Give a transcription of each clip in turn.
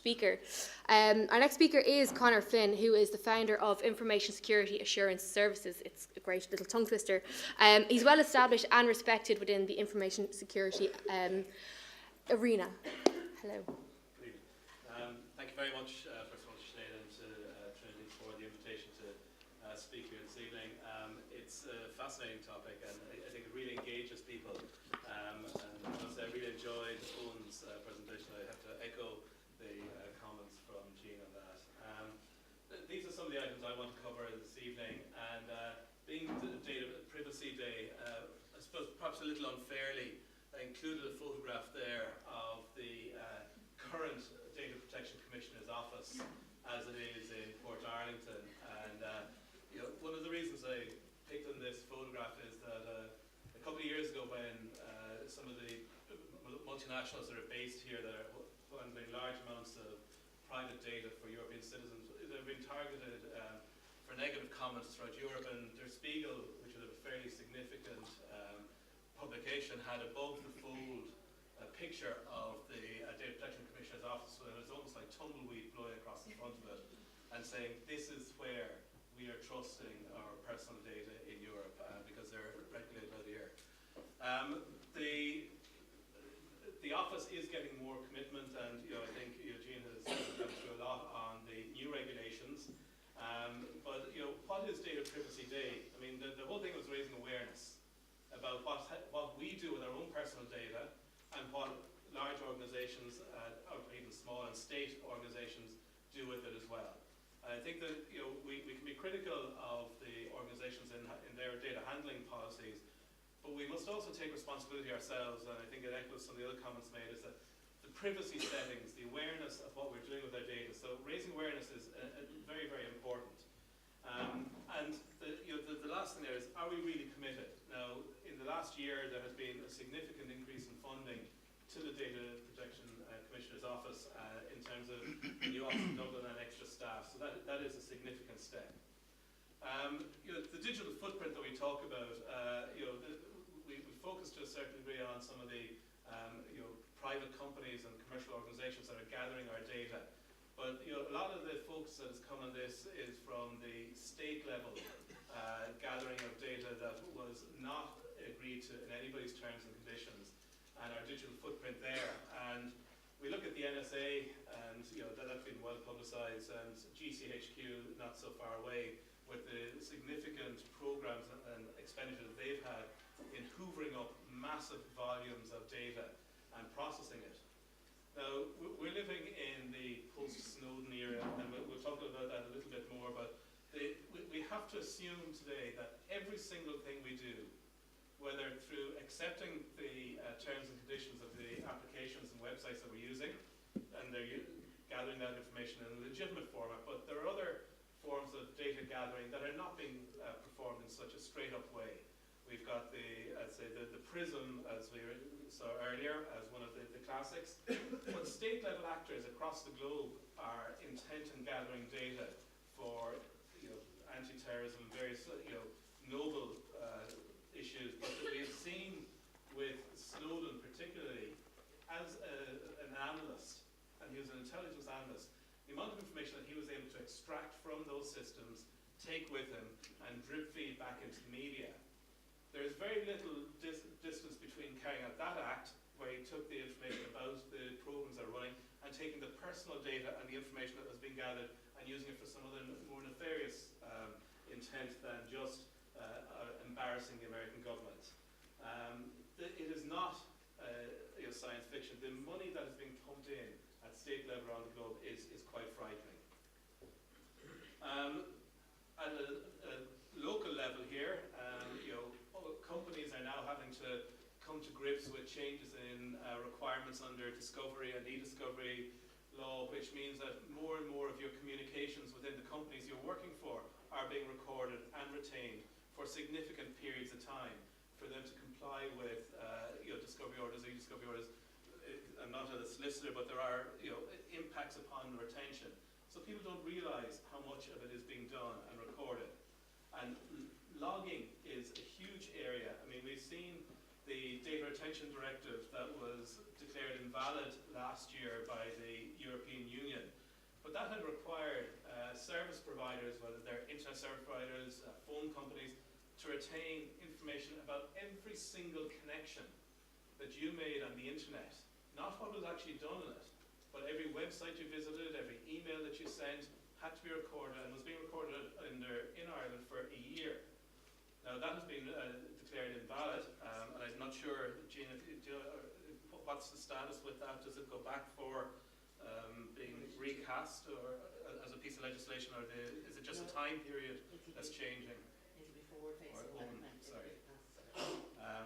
speaker. Our next speaker is Conor Flynn, who is the founder of Information Security Assurance Services. It's a great little tongue twister. He's well established and respected within the information security arena. Hello. Good evening. Thank you very much, first of all, Sinead, and to Trinity for the invitation to speak here this evening. It's a fascinating topic, and I think it really engages people. And I really enjoyed Owen's presentation. I have to echo the comments from Jean on that. These are some of the items I want to cover this evening, and being the Data Privacy Day, I suppose perhaps a little unfairly, I included a photograph there of the current Data Protection Commissioner's office as it is in Portarlington. And one of the reasons I picked on this photograph is that a couple of years ago, when some of the multinationals that are based here that are handling large amounts of private data for European citizens, they've been targeted for negative comments throughout Europe. And Der Spiegel, which is a fairly significant publication, had above the fold a picture of the Data Protection Commissioner's office, and it was almost like tumbleweed blowing across the front of it, and saying this is where we are trusting our personal data in Europe because they're regulated out here. The office is getting more commitment, and I think Eugene has gone through a lot on the new regulations. But what is Data Privacy Day? I mean, the whole thing was raising awareness about what we do with our own personal data and what large organisations, or even small and state organisations, do with it as well. I think that we can be critical of the organisations in their data handling policies, but we must also take responsibility ourselves. And I think it echoes some of the other comments made, is that the privacy settings, the awareness of what we're doing with our data. So raising awareness is very, very important. And the last thing there is, are we really committed? Now, in the last year, there has been a significant increase in funding to the Data Protection Commissioner's office in terms of the new office in Dublin and extra staff. So that is a significant step. The digital footprint that we talk about, we focus to a certain degree on some of the private companies and commercial organisations that are gathering our data. But a lot of the focus that has come on this is from the state level gathering of data that was not agreed to in anybody's terms and conditions, and our digital footprint there. And we look at the NSA, and that's been well publicised, and GCHQ not so far away, with the significant programs and expenditure that they've had in hoovering up massive volumes of data and processing it. Now, we're living in the post-Snowden era, and we'll talk about that a little bit more, but we have to assume today that every single thing we do, whether through accepting the terms and conditions of the applications and websites that we're using, and they're gathering that information in a legitimate format, but there are other forms of data gathering that are not being performed in such a straight-up way. We've got the Prism, as we saw earlier, as one of the classics. But state-level actors across the globe are intent on gathering data for anti-terrorism, various noble issues. But we have seen with Snowden particularly, as an analyst, and he was an intelligence analyst, the amount of information that he was able to extract from those systems, take with him, and drip feed back into the media. There's very little distance between carrying out that act, where he took the information about the programs that are running, and taking the personal data and the information that was being gathered and using it for some other more nefarious intent than just embarrassing the American government. It is not science fiction. The money that is being pumped in at state level around the globe is quite frightening. At a local level here, companies are now having to come to grips with changes in requirements under discovery and e-discovery law, which means that more and more of your communications within the companies you're working for are being recorded and retained for significant periods of time for them to comply with discovery orders, e-discovery orders. I'm not a solicitor, but there are impacts upon retention. So people don't realise how much of it is being done and recorded. And logging is a huge area. I mean, we've seen the Data Retention Directive that was declared invalid last year by the European Union that had required service providers, whether they're internet service providers, phone companies, to retain information about every single connection that you made on the internet. Not what was actually done on it, but every website you visited, every email that you sent had to be recorded and was being recorded in Ireland for a year. Now that has been declared invalid, and I'm not sure, Jean, what's the status with that? Does it go back for being recast or as a piece of legislation, or is it just a time period that's changing? It'll be forward facing. Sorry.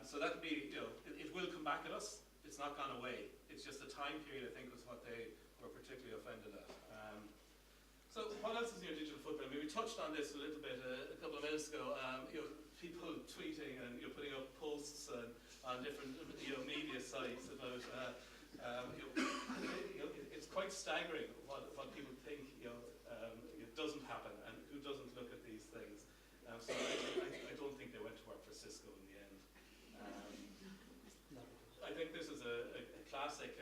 So that would be, it will come back at us. It's not gone away. It's just the time period, I think, was what they were particularly offended at. So what else is in your digital footprint? I mean, we touched on this a little bit a couple of minutes ago. People tweeting and putting up posts on different media sites about. It's quite staggering what people think it doesn't happen and who doesn't look at these things. So I don't think they went to work for Cisco in the end. I think this is a classic.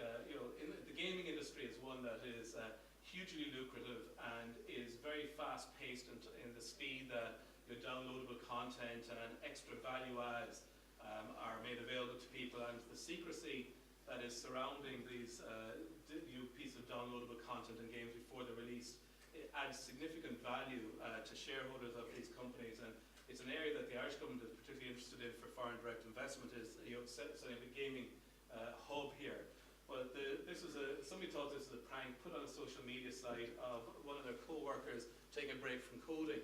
In the gaming industry is one that is hugely lucrative and is very fast-paced in the speed that your downloadable content and extra value adds are made available to people, and the secrecy that is surrounding these new pieces of downloadable content and games before they're released. It adds significant value to shareholders of these companies, and it's an area that the Irish government is particularly interested in for foreign direct investment, is setting up a gaming hub here. But somebody thought this was a prank put on a social media site of one of their co-workers taking a break from coding.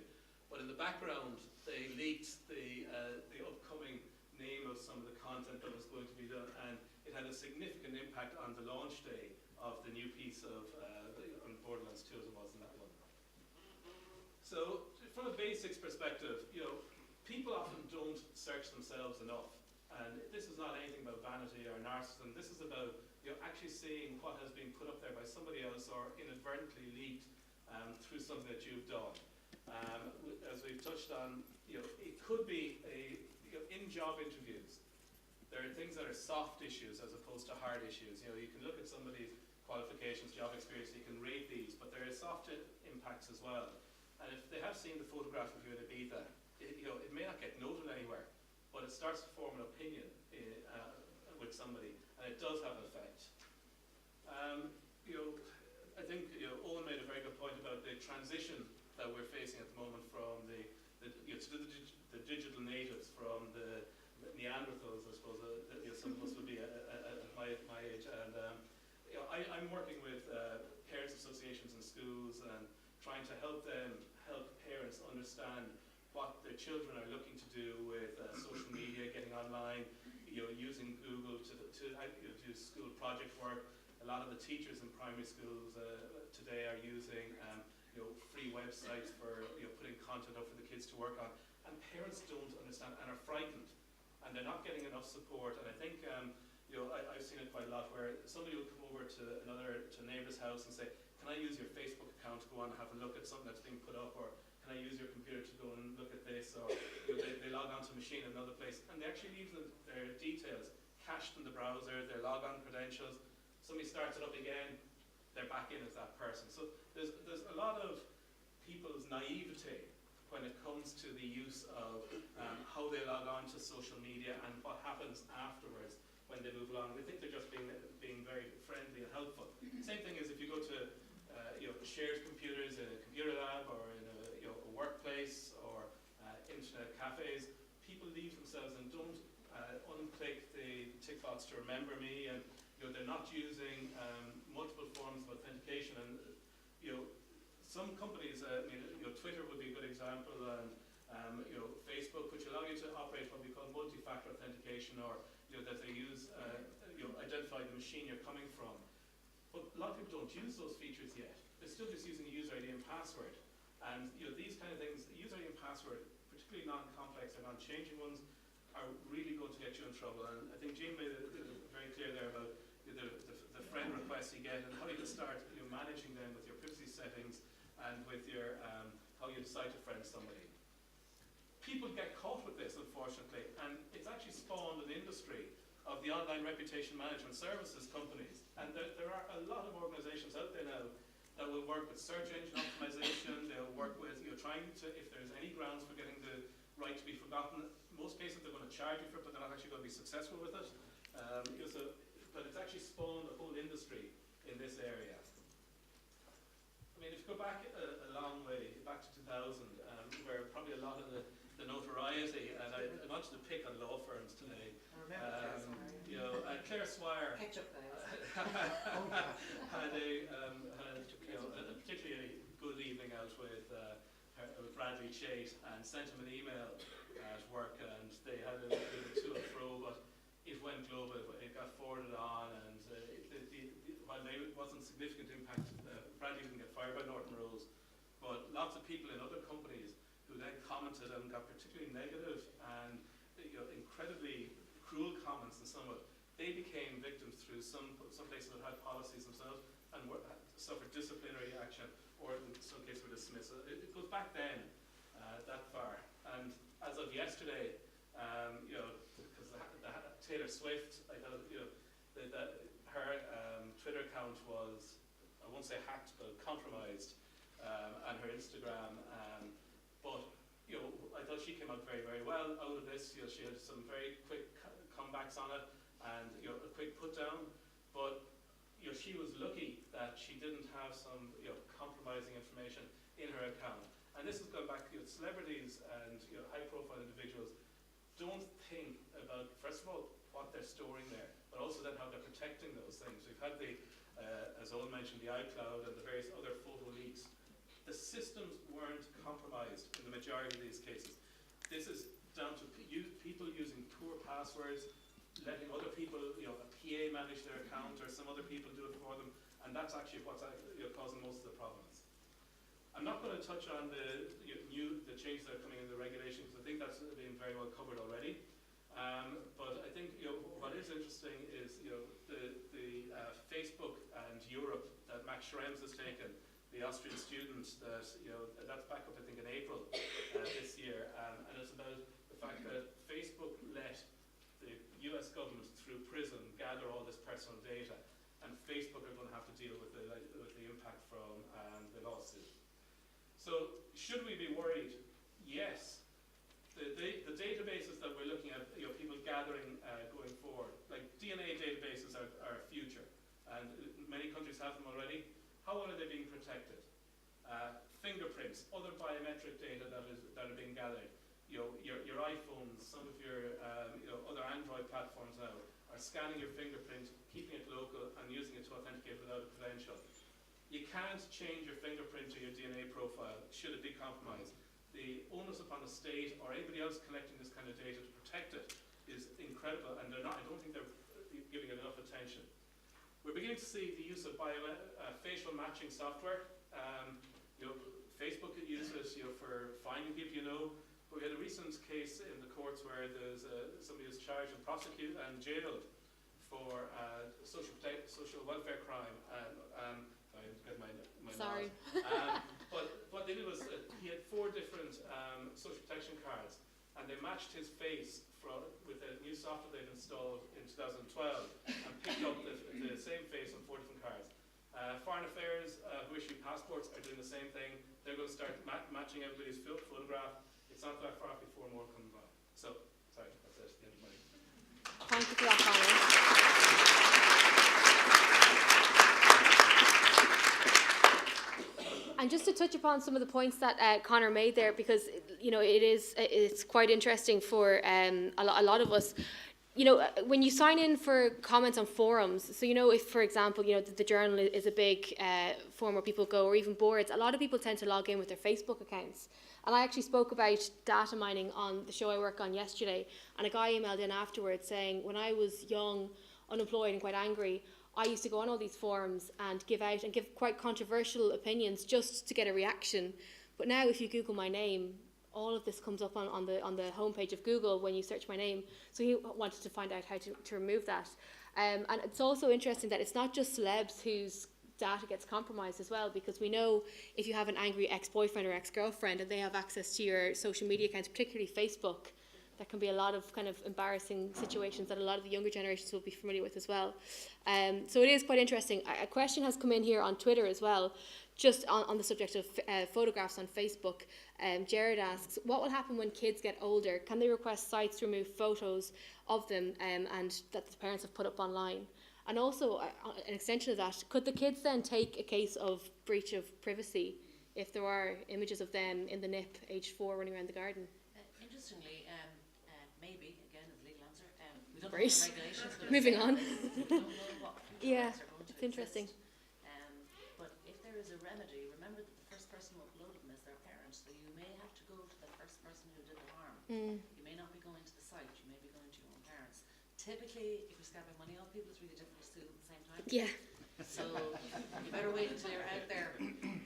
But in the background, they leaked the upcoming name of some of the content that was going to be done, and it had a significant impact on the launch day of the new piece of on Borderlands 2 as it was in that one. So from a basics perspective, people often don't search themselves enough. And this is not anything about vanity or narcissism. This is about actually seeing what has been put up there by somebody else or inadvertently leaked through something that you've done. As we've touched on, it could be in job interviews. There are things that are soft issues as opposed to hard issues. You can look at somebody's qualifications, job experience, you can rate these, but there are soft impacts as well. And if they have seen the photograph of you in Ibiza, it may not get noted anywhere, but it starts to form an opinion with somebody, and it does have an effect. I think Owen made a very good point about the transition that we're facing at the moment from the digital natives, from the Neanderthals, I suppose. Some of us would be at my age, and I'm working with parents associations and schools and trying to help parents understand what their children are looking to do with social media, getting online, using Google to do school project work. A lot of the teachers in primary schools today are using free websites for putting content up for the kids to work on, and parents don't understand and are frightened, and they're not getting enough support. And I think I've seen it quite a lot where somebody will come over to a neighbour's house and say, "Can I use your Facebook account to go on and have a look at something that's being put up?" Or "Can I use your computer to go and look at this?" Or they log onto a machine in another place, and they actually leave their details cached in the browser, their logon credentials. Somebody starts it up again, they're back in as that person. So there's a lot of people's naivete when it comes to the use of how they log on to social media and what happens afterwards when they move along. They think they're just being very friendly and helpful. Same thing as if you go to shared computers in a computer lab or in a workplace or internet cafes. People leave themselves and don't unclick the tick box to remember me, and they're not using multiple forms of authentication. And some companies, Twitter would be a good example, and Facebook, which allow you to operate what we call multi-factor authentication, or that they use identify the machine you're coming from. But a lot of people don't use those features yet. They're still just using user ID and password. And these kind of things, user ID and password, particularly non-complex or non-changing ones, are really going to get you in trouble. And I think Jean made it very clear there about the friend requests you get and how you can start managing them with your privacy settings and with your how you decide to friend somebody. People get caught with this, unfortunately, and it's actually spawned an industry of the online reputation management services companies. And there are a lot of organizations out there now that will work with search engine optimization. They'll work with, trying to, if there's any grounds for getting the right to be forgotten, in most cases they're going to charge you for it, but they're not actually going to be successful with it. But it's actually spawned a whole industry in this area. I mean, if you go back a long way, back to 2000, where probably a lot of the notoriety, and I wanted to pick on law firms today. Claire Swire had a particularly good evening out with Bradley Chait, and sent him an email at work, and they had a bit of to and fro, but it went global. It got forwarded on, and while there wasn't significant impact, Bradley didn't get fired by Norton Rose, but lots of people in other companies who then commented and got particularly negative and incredibly cruel comments in some of it, they became victims through some places that had policies themselves and suffered disciplinary action, or in some cases were dismissed. It goes back then that far. And as of yesterday, because Taylor Swift, I thought, her Twitter account was, I won't say hacked, but compromised, and her Instagram. But I thought she came out very, very well out of this. She had some very quick comebacks on it, and a quick put down. But she was lucky that she didn't have some compromising information in her account. And this is going back to celebrities and high-profile individuals don't think about, first of all, what they're storing there, but also then how they're protecting those things. We've had as Owen mentioned, the iCloud and the various other photo leaks. The systems weren't compromised in the majority of these cases. This is down to people using poor passwords, letting other people, a PA manage their account, or some other people do it for them, and that's actually what's causing most of the problems. I'm not going to touch on the changes that are coming in the regulations, because I think that's been very well covered already. But I think what is interesting is the Facebook and Europe that Max Schrems has taken, the Austrian student that's back up I think in April this year, and it's about the fact that Facebook let the US government through Prism gather all this personal data, and Facebook are going to have to deal with the impact from the lawsuit. So should we be worried? Yes. The databases that we're looking at, people gathering going forward, like DNA databases are future, and many countries have them already. How well are they being protected? Fingerprints, other biometric data that are being gathered. Your iPhones, some of your other Android platforms now are scanning your fingerprint, keeping it local, and using it to authenticate without a credential. You can't change your fingerprint or your DNA profile should it be compromised. The onus upon the state or anybody else collecting this kind of data to protect it is incredible, and I don't think they're giving it enough attention. We're beginning to see the use of facial matching software. Facebook uses it for finding people but we had a recent case in the courts where there's somebody who's charged and prosecuted and jailed for social welfare crime. I didn't get my Sorry. But what they did was he had 4 different social protection cards, and they matched his face with a new software they've installed in 2012 and picked up the same face on 4 different cards. Foreign Affairs, who issue passports, are doing the same thing. They're going to start matching everybody's photograph. It's not that far before more comes by. So, sorry, that's it. The end of my... Thank you for that, Conor. And just to touch upon some of the points that Conor made there, because it's quite interesting for a lot of us. When you sign in for comments on forums, so if, for example, the journal is a big forum where people go, or even boards, a lot of people tend to log in with their Facebook accounts. And I actually spoke about data mining on the show I worked on yesterday, and a guy emailed in afterwards saying, when I was young, unemployed and quite angry, I used to go on all these forums and give quite controversial opinions just to get a reaction. But now if you Google my name, all of this comes up on the homepage of Google when you search my name. So he wanted to find out how to remove that. And it's also interesting that it's not just celebs whose data gets compromised as well, because we know if you have an angry ex-boyfriend or ex-girlfriend and they have access to your social media accounts, particularly Facebook, there can be a lot of kind of embarrassing situations that a lot of the younger generations will be familiar with as well. So it is quite interesting. A question has come in here on Twitter as well. just on the subject of photographs on Facebook, Jared asks, what will happen when kids get older? Can they request sites to remove photos of them and that the parents have put up online? And also, an extension of that, could the kids then take a case of breach of privacy if there are images of them in the nip, age 4, running around the garden? Interestingly, maybe, again, as a legal answer, we don't Great. know what the regulations are. Moving on. We don't know what Yeah, rights are going to it's interesting. exist. But if there is a remedy, remember that the first person who uploaded them is their parents, so you may have to go to the first person who did the harm. You may not be going to the site, you may be going to your own parents. Typically, if you're scamming money off people, it's really difficult to sue them at the same time. Yeah. So you better wait until you're out there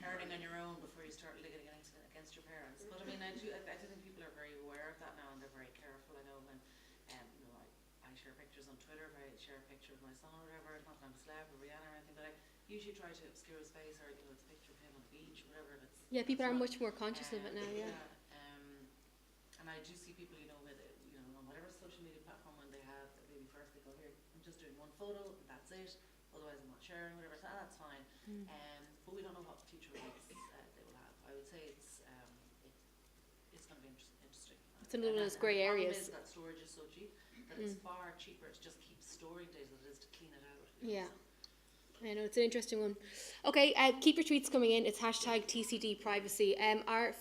earning on your own before you start litigating against your parents. But I mean, I do think people are very aware of that now, and they're very careful. I know when, I share pictures on Twitter. If I share a picture of my son or whatever, it's not that I'm a celeb or Rihanna or anything, but I usually try to obscure his face, or it's a picture of him on the beach, or whatever. Yeah, people are much more conscious of it now. Yeah. And I do see people, with it, on whatever social media platform, when they have the baby first, they go, here, I'm just doing one photo, and that's it. Otherwise, I'm not sharing, whatever. So that's fine. But we don't know what future rights they will have. I would say it's going to be interesting. It's another one of those grey areas. The problem is that storage is so cheap that it's far cheaper to just keep storing data than it is to clean it out. Yeah. I know, it's an interesting one. Okay, keep your tweets coming in. It's hashtag TCD privacy. Our